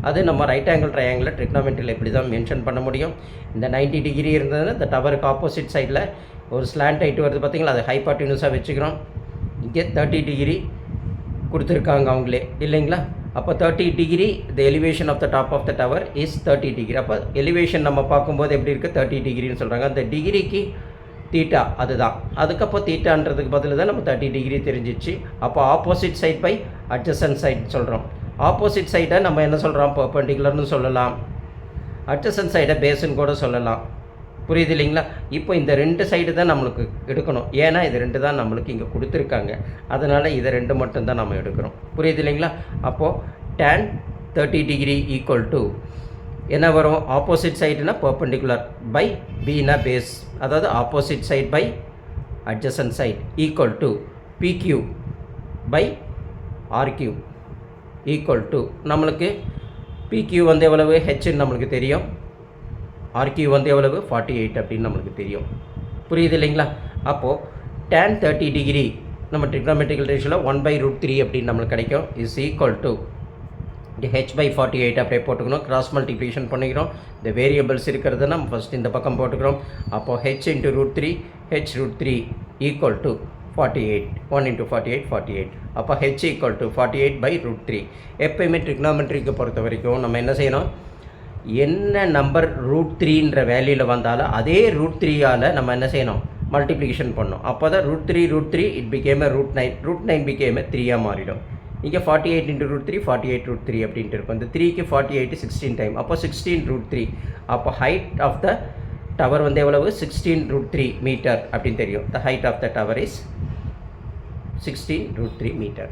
அது நம்ம right angle ட்ரையாங்கிளில் ட்ரிக்னாமெட்ரியில் இப்படி தான் மென்ஷன் பண்ண முடியும். இந்த 90 டிகிரி இருந்ததுன்னா இந்த டவருக்கு ஆப்போசிட் சைடில் ஒரு ஸ்லாண்ட் ஹைட் வருது பார்த்தீங்களா, அதை ஹைபாட்டினியூஸாக வச்சுக்கிறோம். இங்கே 30 டிகிரி கொடுத்துருக்காங்க அவங்களே இல்லைங்களா. அப்போ 30 degree the elevation of the top of the tower is 30 degree. அப்போ எலிவேஷன் நம்ம பார்க்கும்போது எப்படி இருக்குது, 30 டிகிரின்னு சொல்கிறாங்க. அந்த டிகிரிக்கு தீட்டா அதுதான். அதுக்கப்புறம் தீட்டான்றதுக்கு பதில் தான் நம்ம 30 டிகிரி தெரிஞ்சிச்சு. அப்போ opposite side by adjacent side சொல்கிறோம். ஆப்போசிட் சைடை நம்ம என்ன சொல்கிறோம், பெர்பெண்டிகுலர்னு சொல்லலாம், அட்ஜசன்ட் சைடை பேஸுன்னு கூட சொல்லலாம். புரியுது இல்லைங்களா. இப்போ இந்த 2 சைடு தான் நம்மளுக்கு எடுக்கணும். ஏன்னா இது 2 தான் நம்மளுக்கு இங்கே கொடுத்துருக்காங்க. அதனால் இதை 2 மட்டும்தான் நம்ம எடுக்கிறோம். புரியுது இல்லைங்களா. அப்போது tan 30 டிகிரி ஈக்குவல் டு என்ன வரும், ஆப்போசிட் சைடுனா பெர்பெண்டிகுலர் பை பின்னா பேஸ், அதாவது opposite side by adjacent side equal to PQ by RQ equal to நம்மளுக்கு PQ வந்து எவ்வளவு ஹெச்ன்னு நம்மளுக்கு தெரியும், RQ வந்து எவ்வளவு 48 அப்படின்னு நம்மளுக்கு தெரியும். புரியுது இல்லைங்களா. அப்போது tan 30 டிகிரி நம்ம ட்ரிக்னாமெட்ரிக்கல் ரேஷியோவில் 1/√3 அப்படின்னு நம்மளுக்கு கிடைக்கும். Is equal to h by 48 அப்படியே போட்டுக்கணும். கிராஸ் மல்டிப்ளிகேஷன் பண்ணிக்கிறோம். இந்த வேரியபிள்ஸ் இருக்கிறது நம்ம ஃபஸ்ட் இந்த பக்கம் போட்டுக்கிறோம். அப்போது h × √3 h√3 ஈக்குவல் டு 48, 1 × 48 48. அப்போ h ஈக்குவல் டு 48/√3. எப்போயுமே ட்ரிக்னாமெட்ரிக்கு பொறுத்த வரைக்கும் நம்ம என்ன செய்யணும், என்ன நம்பர் √3ன்ற வேல்யூவில் வந்தாலும் அதே √3ஆல் நம்ம என்ன செய்யணும், மல்டிப்ளிகேஷன் பண்ணணும். அப்போ தான் √3 இட் பிகேம் √9, √9 பிகேம் 3ஆக மாறிடும். இங்கே 48 × √3 48√3 அப்படின்ட்டு இருக்கும். இந்த 3க்கு 48 16 டைம், அப்போ 16√3. அப்போ ஹைட் ஆஃப் த டவர் வந்து எவ்வளவு, 16√3 மீட்டர் அப்படின்னு தெரியும். The height of the tower is 16√3 metre.